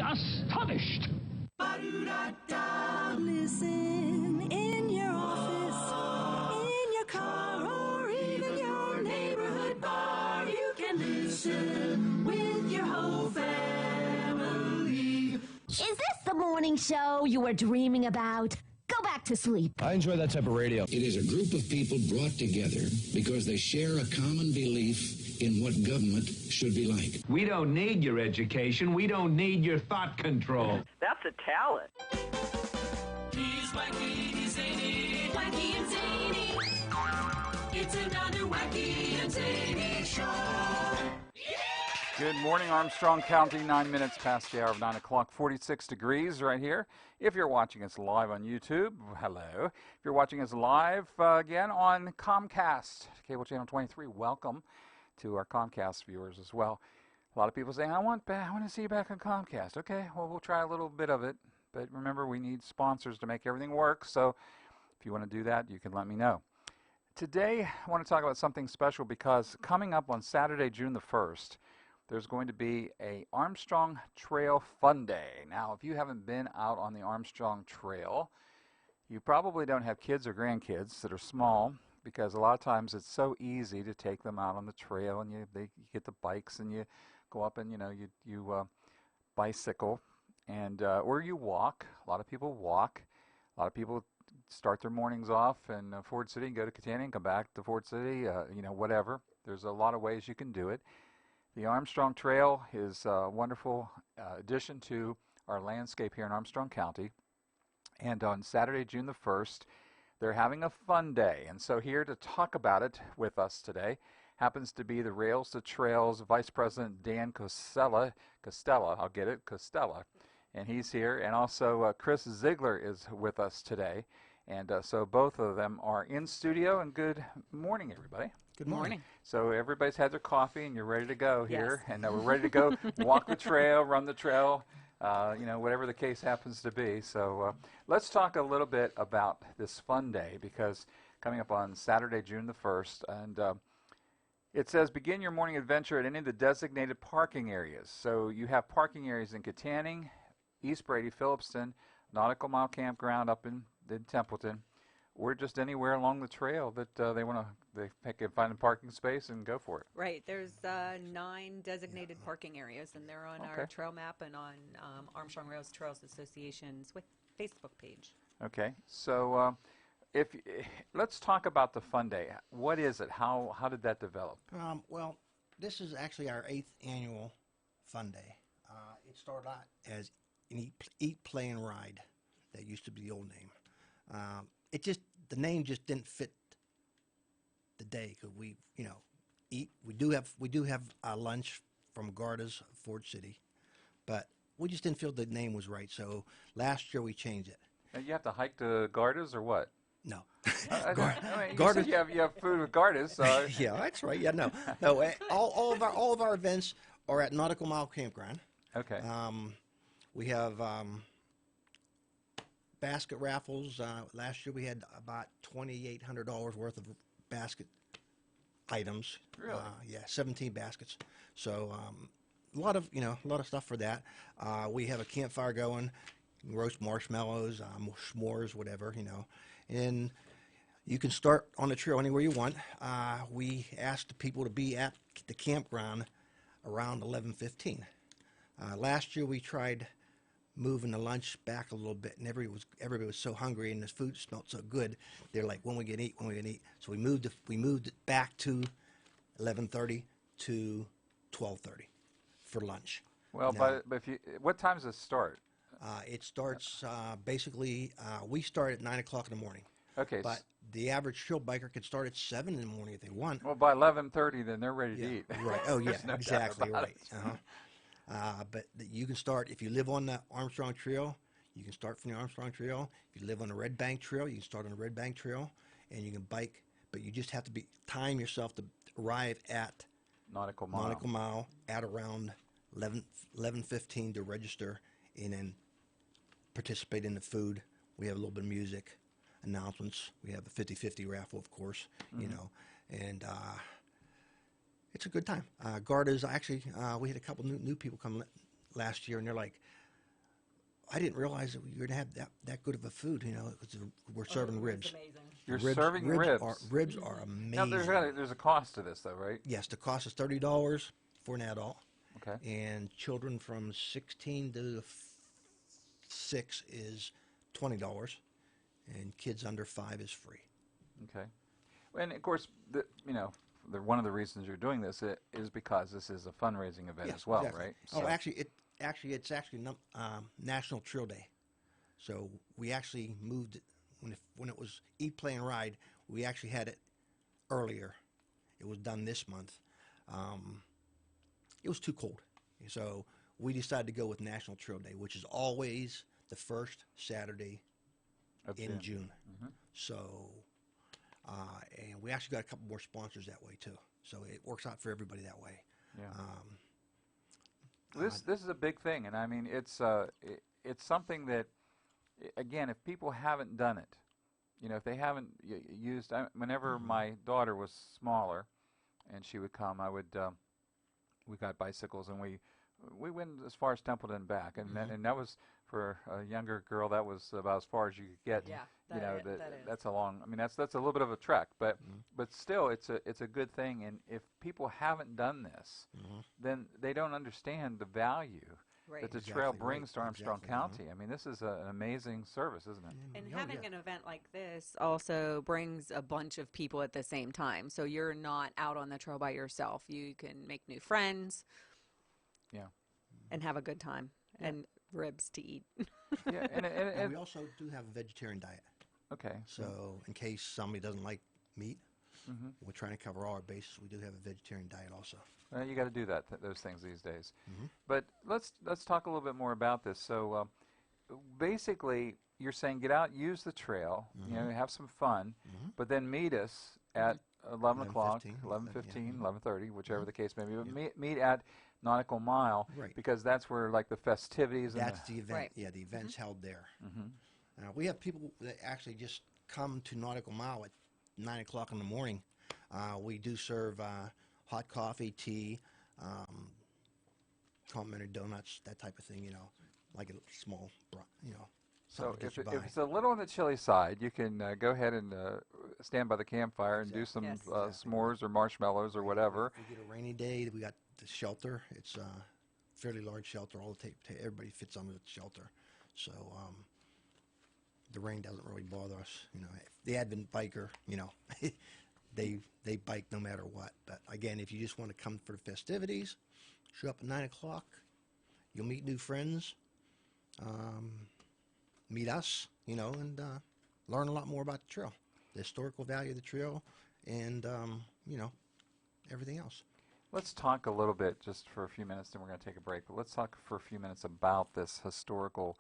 astonished. Listen in your office, in your car, or even your neighborhood bar. You can listen with your whole family. Is this the morning show you were dreaming about? Go back to sleep. I enjoy that type of radio. It is a group of people brought together because they share a common belief in what government should be like. We don't need your education. We don't need your thought control. That's a talent. He's wacky, he's zany, wacky and zany. It's another wacky and zany show. Good morning, Armstrong County, 9 minutes past the hour of 9 o'clock, 46 degrees right here. If you're watching us live on YouTube, hello. If you're watching us live again on Comcast, cable channel 23, welcome to our Comcast viewers as well. A lot of people saying, I want to see you back on Comcast. Okay, well, we'll try a little bit of it. But remember, we need sponsors to make everything work. So if you want to do that, you can let me know. Today, I want to talk about something special because coming up on Saturday, June the 1st, there's going to be a Armstrong Trail Fun Day. Now, if you haven't been out on the Armstrong Trail, you probably don't have kids or grandkids that are small because a lot of times it's so easy to take them out on the trail and you get the bikes and you go up and you bicycle and or you walk. A lot of people walk. A lot of people start their mornings off in Ford City and go to Catania and come back to Ford City. Whatever. There's a lot of ways you can do it. The Armstrong Trail is a wonderful addition to our landscape here in Armstrong County. And on Saturday, June the 1st, they're having a fun day. And so here to talk about it with us today happens to be the Rails to Trails Vice President Dan Kostella, Kostella. And he's here. And also Chris Zeigler is with us today. And so both of them are in studio. And good morning, everybody. Good morning. So everybody's had their coffee and you're ready to go here. Yes. And we're ready to go walk the trail, run the trail, whatever the case happens to be. So let's talk a little bit about this fun day because coming up on Saturday, June the 1st, and it says begin your morning adventure at any of the designated parking areas. So you have parking areas in Katanning, East Brady, Phillipston, Nautical Mile Campground up in Templeton, or just anywhere along the trail that they can find a parking space and go for it. Right. There's 9 designated parking areas, and they're on our trail map and on Armstrong Trails Association's Facebook page. Okay. So let's talk about the fun day. What is it? How did that develop? Well, this is actually our 8th annual fun day. It started out as an eat, play, and ride. That used to be the old name. The name just didn't fit the day because we eat. We do have lunch from Garda's Ford City, but we just didn't feel the name was right. So last year we changed it. Now you have to hike to Garda's or what? No. Garda's. You have food with Garda's. So. Yeah, that's right. Yeah, no. All of our events are at Nautical Mile Campground. Okay. We have basket raffles. Last year we had about $2,800 worth of basket items. Really? 17 baskets. So a lot of stuff for that. We have a campfire going, roast marshmallows, s'mores, whatever, and you can start on the trail anywhere you want. We asked the people to be at the campground around 11:15. Last year we tried moving the lunch back a little bit, and everybody was so hungry, and the food smelled so good. They're like, when we gonna eat? So we moved it back to 11:30 to 12:30 for lunch. Well, but what time does it start? It starts basically. We start at 9 o'clock in the morning. Okay. But the average trail biker could start at 7 in the morning if they want. Well, by 11:30, then they're ready to eat. Right. Oh, yeah. No exactly. doubt about Right. But you can start, if you live on the Armstrong Trail, you can start from the Armstrong Trail. If you live on the Red Bank Trail, you can start on the Red Bank Trail, and you can bike, but you just have to time yourself to arrive at Nautical Mile at around 11:15 to register, and then participate in the food. We have a little bit of music, announcements. We have a 50-50 raffle, of course, and it's a good time. Garda's actually, we had a couple new people come last year, and they're like, I didn't realize that we were gonna have that good of a food. You know, we're serving ribs. Amazing. You're serving ribs. Ribs are amazing. Now, there's a cost to this, though, right? Yes, the cost is $30 for an adult. Okay. And children from 16 to 6 is $20, and kids under 5 is free. Okay. And of course, one of the reasons you're doing this is because this is a fundraising event as well, exactly. right? Oh, it's actually National Trail Day. So we actually moved it when it was Eat, Play, and Ride. We actually had it earlier. It was done this month. It was too cold, so we decided to go with National Trail Day, which is always the first Saturday in June. Mm-hmm. So, and we actually got a couple more sponsors that way too. So it works out for everybody that way. Yeah. This is a big thing, and I mean it's something that, again, if people haven't done it, if they haven't used, whenever my daughter was smaller, and she would come, we got bicycles, and we went as far as Templeton and back, and that was, for a younger girl, that was about as far as you could get. Yeah, that's a long. I mean, that's a little bit of a trek, but still, it's a good thing. And if people haven't done this, then they don't understand the value that the trail brings to Armstrong County. I mean, this is an amazing service, isn't it? And having an event like this also brings a bunch of people at the same time. So you're not out on the trail by yourself. You can make new friends. Yeah. And have a good time. And ribs to eat. Yeah, and we also do have a vegetarian diet. Okay. So in case somebody doesn't like meat, we're trying to cover all our bases. We do have a vegetarian diet also. You got to do those things these days. But let's talk a little bit more about this. So basically, you're saying get out, use the trail, have some fun, but then meet us at 11 o'clock, 11:15, 11:30, whichever the case may be. But meet at Nautical Mile, because that's where like the festivities. That's the event. Right. Yeah, the event's held there. We have people that actually just come to Nautical Mile at 9 o'clock in the morning. We do serve hot coffee, tea, complimentary donuts, that type of thing. Like a small, So if it's a little on the chilly side, you can go ahead and stand by the campfire and do some s'mores or marshmallows or whatever. If we get a rainy day, we got the shelter. It's a fairly large shelter. Everybody fits under the shelter. So the rain doesn't really bother us. The Advent biker, they bike no matter what. But again, if you just want to come for the festivities, show up at 9 o'clock. You'll meet new friends. Meet us, and learn a lot more about the trail, the historical value of the trail, and, everything else. Let's talk a little bit, just for a few minutes, then we're going to take a break, but let's talk for a few minutes about this historical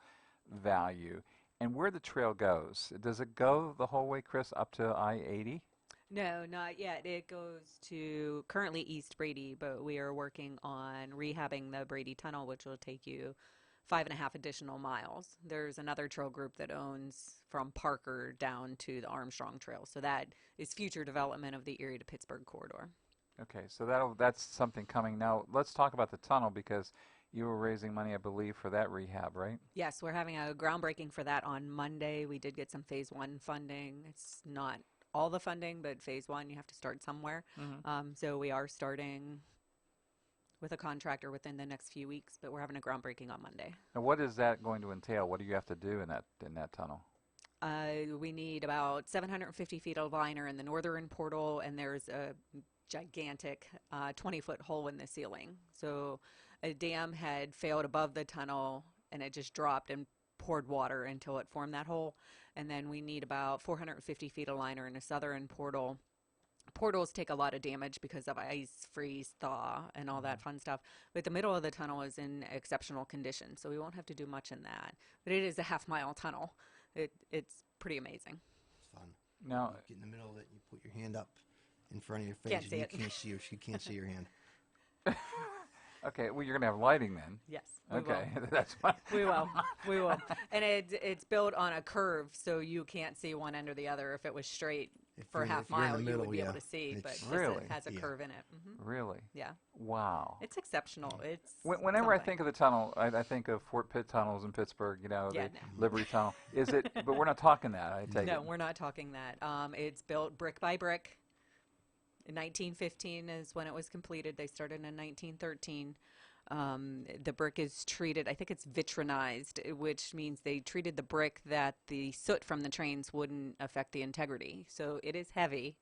value and where the trail goes. Does it go the whole way, Chris, up to I-80? No, not yet. It goes to currently East Brady, but we are working on rehabbing the Brady Tunnel, which will take you 5.5 additional miles. There's another trail group that owns from Parker down to the Armstrong Trail. So that is future development of the Erie to Pittsburgh corridor. Okay, so that's something coming. Now, let's talk about the tunnel, because you were raising money, I believe, for that rehab, right? Yes, we're having a groundbreaking for that on Monday. We did get some Phase 1 funding. It's not all the funding, but Phase 1, you have to start somewhere. So we are starting with a contractor within the next few weeks, but we're having a groundbreaking on Monday. Now, what is that going to entail? What do you have to do in that tunnel? We need about 750 feet of liner in the northern portal, and there's a gigantic 20-foot hole in the ceiling. So a dam had failed above the tunnel, and it just dropped and poured water until it formed that hole. And then we need about 450 feet of liner in the southern portal. Portals take a lot of damage because of ice, freeze, thaw, and all that fun stuff. But the middle of the tunnel is in exceptional condition, so we won't have to do much in that. But it is a half-mile tunnel. It's pretty amazing. It's fun. Now, you get in the middle of it, you put your hand up in front of your face, Can't and see you it. can't see she can't see your hand. okay, well, you're going to have lighting then. Yes. Okay, that's fine. We will. And it's built on a curve, so you can't see one end or the other. If it was straight, for a half if you're in mile the you middle, would be yeah, able to see, but it's- this Really? has a Yeah. curve in it. Really? Yeah, Wow. it's exceptional. It's Whenever I something. think of the tunnel, I think of Fort Pitt tunnels in Pittsburgh, you know, Yeah, the no. Liberty Tunnel. Is it, but we're not talking that, I take No, it. we're not talking that. It's built brick by brick. In 1915 is when it was completed. They started in 1913. The brick is treated, I think it's vitrinized, which means they treated the brick that the soot from the trains wouldn't affect the integrity. So it is heavy,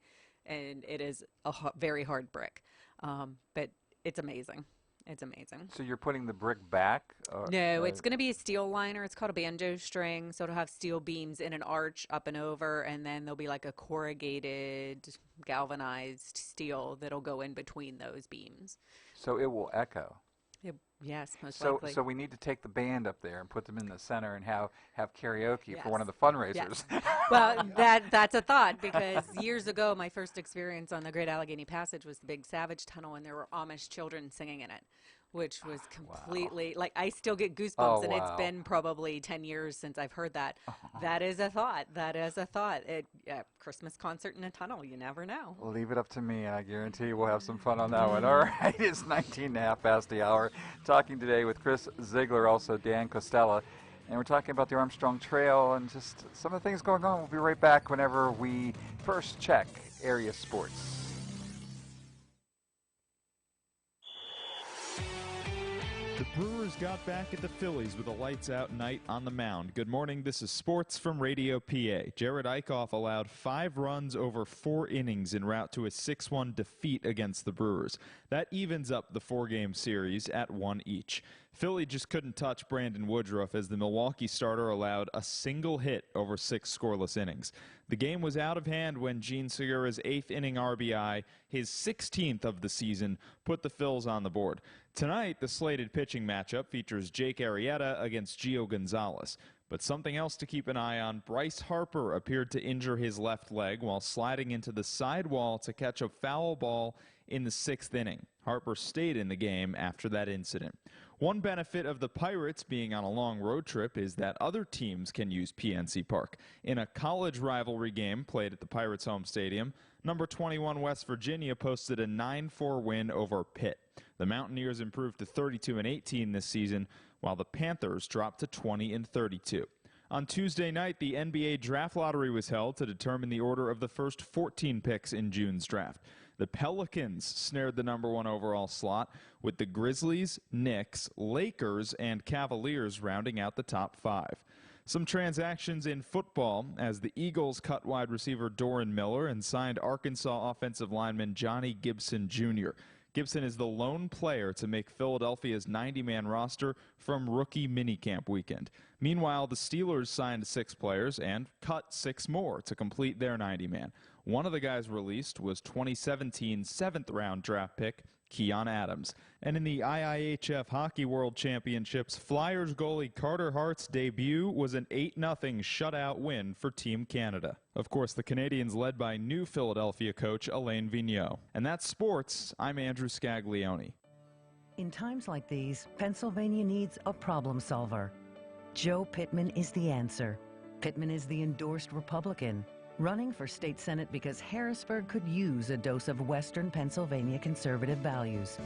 and it is a very hard brick. But it's amazing. It's amazing. So you're putting the brick back? No, it's going to be a steel liner. It's called a banjo string. So it'll have steel beams in an arch up and over, and then there'll be like a corrugated, galvanized steel that'll go in between those beams. So it will echo. Yes, most So, likely. so we need to take the band up there and put them in the center and have karaoke for one of Yes. the fundraisers. Yes. Well, that's a thought, because years ago, my first experience on the Great Allegheny Passage was the Big Savage Tunnel, and there were Amish children singing in it, which was completely, like, I still get goosebumps, Oh, and wow. it's been probably 10 years since I've heard that. That is a thought. That is a thought. Christmas concert in a tunnel, you never know. Leave it up to me, and I guarantee we'll have some fun on that one. All right, it's 19 and a half past the hour. Talking today with Chris Zeigler, also Dan Kostella, and we're talking about the Armstrong Trail and just some of the things going on. We'll be right back whenever we first check area sports. The Brewers got back at the Phillies with a lights-out night on the mound. Good morning, this is Sports from Radio PA. Jared Eichhoff allowed 5 runs over 4 innings en route to a 6-1 defeat against the Brewers. That evens up the 4-game series at 1 each. Philly just couldn't touch Brandon Woodruff as the Milwaukee starter allowed a single hit over 6 scoreless innings. The game was out of hand when Gene Segura's 8th inning RBI, his 16th of the season, put the Phils on the board. Tonight, the slated pitching matchup features Jake Arrieta against Gio Gonzalez. But something else to keep an eye on, Bryce Harper appeared to injure his left leg while sliding into the sidewall to catch a foul ball in the 6th inning. Harper stayed in the game after that incident. One benefit of the Pirates being on a long road trip is that other teams can use PNC Park. In a college rivalry game played at the Pirates' home stadium, number 21 West Virginia posted a 9-4 win over Pitt. The Mountaineers improved to 32-18 this season, while the Panthers dropped to 20-32. On Tuesday night, the NBA draft lottery was held to determine the order of the first 14 picks in June's draft. The Pelicans snared the number 1 overall slot, with the Grizzlies, Knicks, Lakers, and Cavaliers rounding out the top 5. Some transactions in football as the Eagles cut wide receiver Doran Miller and signed Arkansas offensive lineman Johnny Gibson Jr. Gibson is the lone player to make Philadelphia's 90-man roster from rookie minicamp weekend. Meanwhile, the Steelers signed 6 players and cut 6 more to complete their 90-man. One of the guys released was 2017 7th-round draft pick Keon Adams. And in the IIHF Hockey World Championships, Flyers goalie Carter Hart's debut was an 8-0 shutout win for Team Canada. Of course, the Canadians led by new Philadelphia coach Alain Vigneault. And that's sports. I'm Andrew Scaglione. In times like these, Pennsylvania needs a problem solver. Joe Pittman is the answer. Pittman is the endorsed Republican, running for state senate because Harrisburg could use a dose of Western Pennsylvania conservative values.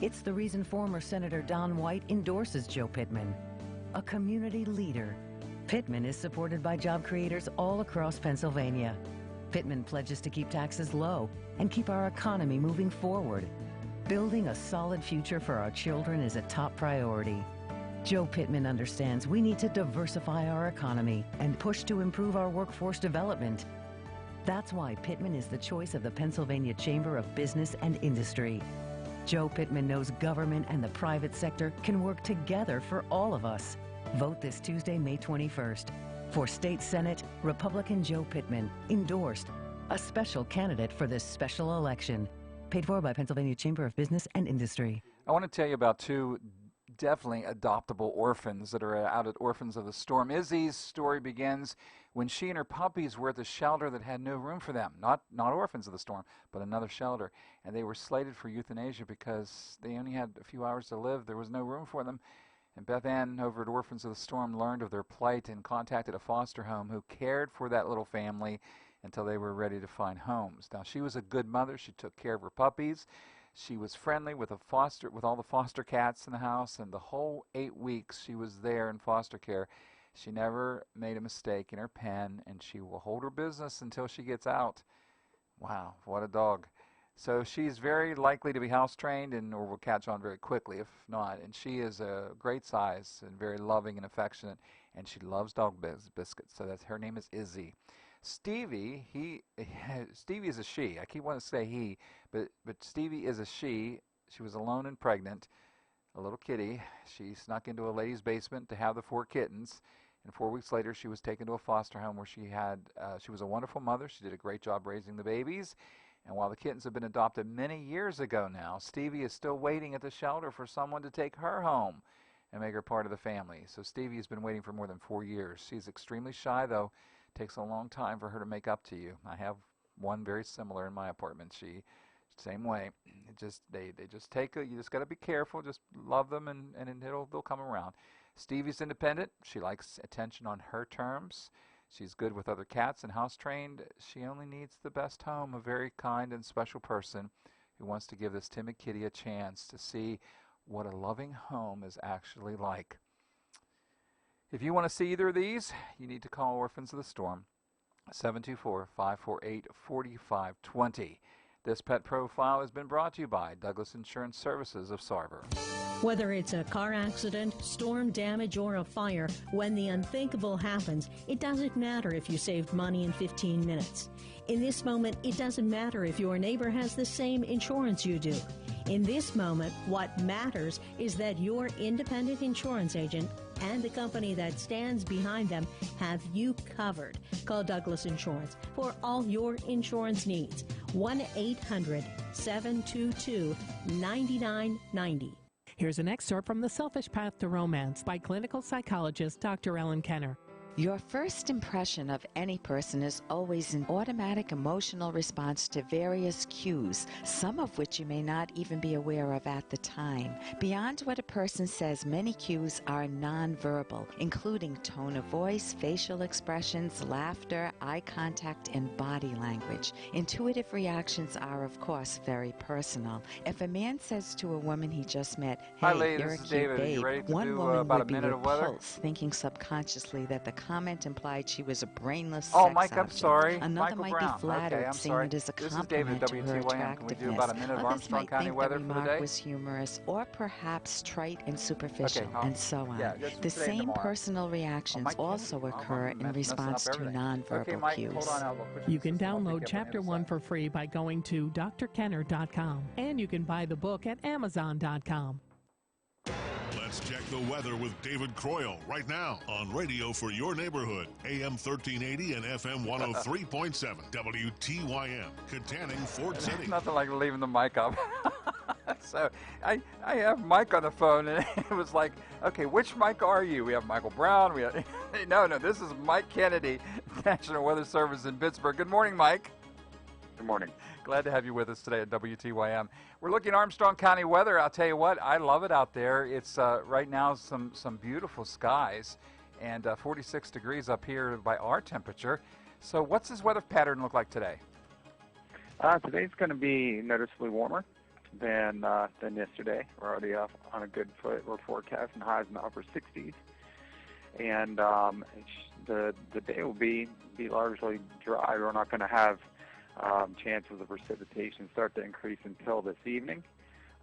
It's the reason former Senator Don White endorses Joe Pittman. A community leader, Pittman is supported by job creators all across Pennsylvania. Pittman pledges to keep taxes low and keep our economy moving forward. Building a solid future for our children is a top priority. Joe Pittman understands we need to diversify our economy and push to improve our workforce development. That's why Pittman is the choice of the Pennsylvania Chamber of Business and Industry. Joe Pittman knows government and the private sector can work together for all of us. Vote this Tuesday, May 21st. For State Senate, Republican Joe Pittman, endorsed, a special candidate for this special election. Paid for by Pennsylvania Chamber of Business and Industry. I want to tell you about 2 definitely adoptable orphans that are out at Orphans of the Storm. Izzy's story begins when she and her puppies were at the shelter that had no room for them. Not Orphans of the Storm, but another shelter. And they were slated for euthanasia because they only had a few hours to live. There was no room for them. And Beth Ann over at Orphans of the Storm learned of their plight and contacted a foster home who cared for that little family until they were ready to find homes. Now, she was a good mother. She took care of her puppies. She was friendly with all the foster cats in the house, and the whole 8 weeks she was there in foster care, she never made a mistake in her pen, and she will hold her business until she gets out. Wow, what a dog. So she's very likely to be house trained or will catch on very quickly if not. And she is a great size and very loving and affectionate, and she loves dog biscuits. So her name is Izzy. Stevie, Stevie is a she. I keep wanting to say he, but Stevie is a she. She was alone and pregnant, a little kitty. She snuck into a lady's basement to have the 4 kittens. And 4 weeks later, she was taken to a foster home where she was a wonderful mother. She did a great job raising the babies. And while the kittens have been adopted many years ago now, Stevie is still waiting at the shelter for someone to take her home and make her part of the family. So Stevie has been waiting for more than 4 years. She's extremely shy, though. It takes a long time for her to make up to you. I have one very similar in my apartment. Same way. They just take it. You just got to be careful. Just love them, and they'll come around. Stevie's independent. She likes attention on her terms. She's good with other cats and house trained. She only needs the best home, a very kind and special person who wants to give this timid kitty a chance to see what a loving home is actually like. If you want to see either of these, you need to call Orphans of the Storm, 724-548-4520. This pet profile has been brought to you by Douglas Insurance Services of Sarver. Whether it's a car accident, storm damage, or a fire, when the unthinkable happens, it doesn't matter if you saved money in 15 minutes. In this moment, it doesn't matter if your neighbor has the same insurance you do. In this moment, what matters is that your independent insurance agent and the company that stands behind them have you covered. Call Douglas Insurance for all your insurance needs. 1-800-722-9990. Here's an excerpt from The Selfish Path to Romance by clinical psychologist Dr. Ellen Kenner. Your first impression of any person is always an automatic emotional response to various cues, some of which you may not even be aware of at the time. Beyond what a person says, many cues are nonverbal, including tone of voice, facial expressions, laughter, eye contact, and body language. Intuitive reactions are, of course, very personal. If a man says to a woman he just met, "Hey, Hi, ladies, you're a this is cute David. Are you babe," ready to one do woman about would a minute be of weather? repulsed, thinking subconsciously that the comment implied she was a brainless Oh, sex Mike, I'm object. sorry. Another Michael might Brown. be flattered, Okay, I'm seeing sorry. it as a This is David compliment at to her WTYM. Can we attractiveness. do about a minute of Others Armstrong might County think weather the for the remark day? was humorous or perhaps trite and superficial, Okay, and so on. yeah, just The today and same tomorrow. personal reactions Mike, also occur in messing response up to everything. nonverbal Okay, Mike, cues. hold on. I'll put You can system. I'll download pick you up on the Chapter other 1 side. for free by going to drkenner.com, and you can buy the book at amazon.com. Let's check the weather with David Croyle right now on Radio for Your Neighborhood, AM 1380 and FM 103.7, WTYM, Katanning, Fort City. Nothing like leaving the mic up. So I have Mike on the phone, and it was like, okay, which Mike are you? We have Michael Brown. We have, no, this is Mike Kennedy, National Weather Service in Pittsburgh. Good morning, Mike. Good morning. Glad to have you with us today at WTYM. We're looking at Armstrong County weather. I'll tell you what, I love it out there. It's right now some beautiful skies and 46 degrees up here by our temperature. So what's this weather pattern look like today? Today's going to be noticeably warmer than yesterday. We're already up on a good foot. We're forecasting highs in the upper 60s. And the day will be largely dry. We're not going to have chances of precipitation start to increase until this evening,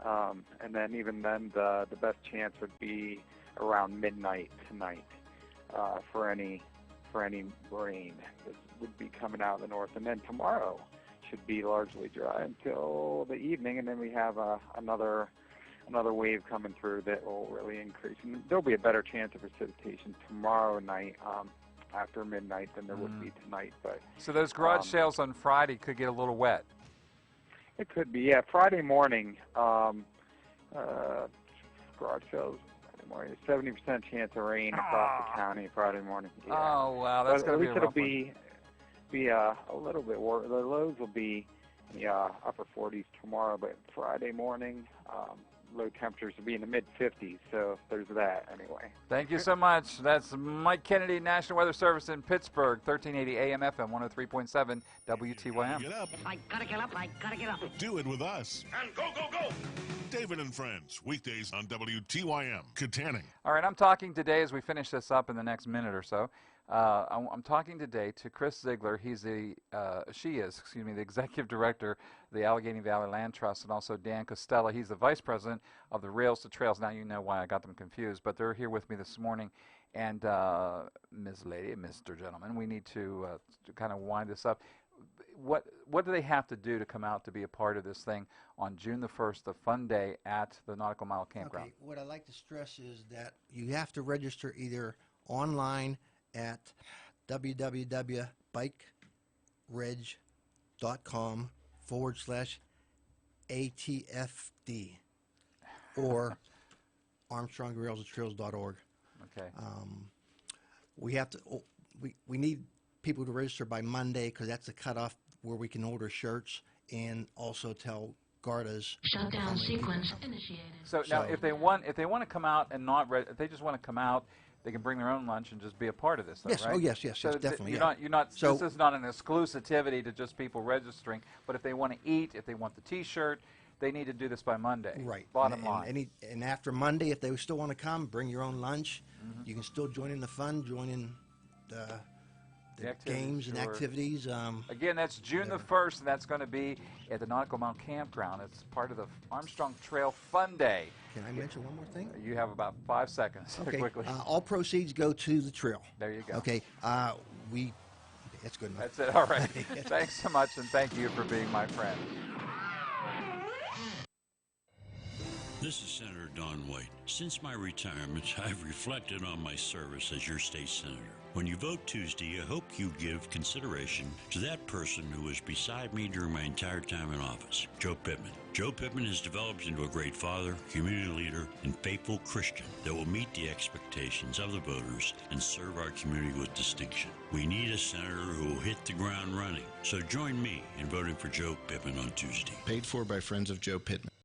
and then even then the best chance would be around midnight tonight for any rain that would be coming out of the north. And then tomorrow should be largely dry until the evening, and then we have another wave coming through that will really increase. And there'll be a better chance of precipitation tomorrow night after midnight than there would be tonight. But so those garage sales on Friday could get a little wet. It could be, yeah. Friday morning, garage sales. Friday morning, 70% chance of rain across the county Friday morning. Yeah. Oh wow, that's going to be a rough one. At least it'll be a little bit warmer. The lows will be in the upper 40s tomorrow, but Friday morning, low temperatures will be in the mid-50s, so there's that anyway. Thank you so much. That's Mike Kennedy, National Weather Service in Pittsburgh, 1380 AM FM, 103.7 WTYM. Get up. If I gotta get up, I gotta get up. Do it with us. And go, go, go! David and Friends, weekdays on WTYM, Katanning. All right, I'm talking today, as we finish this up in the next minute or so, I'm talking today to Chris Zeigler. She is the executive director of the Allegheny Valley Land Trust, and also Dan Kostella. He's the vice president of the Rails to Trails. Now you know why I got them confused, but they're here with me this morning. And Ms. Lady, Mr. Gentleman, we need to kind of wind this up. What do they have to do to come out to be a part of this thing on June the 1st, the fun day at the Nautical Mile Campground? Okay, what I'd like to stress is that you have to register either online at www.bikeridge.com/ATFD or ArmstrongTrails.org. Okay. We have to. We need people to register by Monday because that's the cutoff where we can order shirts and also tell Garda's Shutdown sequence initiated. So now, if they want to come out and not, if they just want to come out, they can bring their own lunch and just be a part of this, though, yes. right? Oh, yes, So definitely. You're not. So, this is not an exclusivity to just people registering. But if they want to eat, if they want the T-shirt, they need to do this by Monday. Right. Bottom line. And after Monday, if they still want to come, bring your own lunch. Mm-hmm. You can still join in the fun, join in the games and activities. Again, that's June the 1st, and that's going to be at the Nautical Mile Campground. It's part of the Armstrong Trail Fun Day. Can I mention one more thing? You have about 5 seconds. Okay. Quickly. All proceeds go to the trail. There you go. Okay. That's good enough. That's it. All right. Thanks so much, and thank you for being my friend. This is Senator Don White. Since my retirement, I've reflected on my service as your state senator. When you vote Tuesday, I hope you give consideration to that person who was beside me during my entire time in office, Joe Pittman. Joe Pittman has developed into a great father, community leader, and faithful Christian that will meet the expectations of the voters and serve our community with distinction. We need a senator who will hit the ground running. So join me in voting for Joe Pittman on Tuesday. Paid for by Friends of Joe Pittman.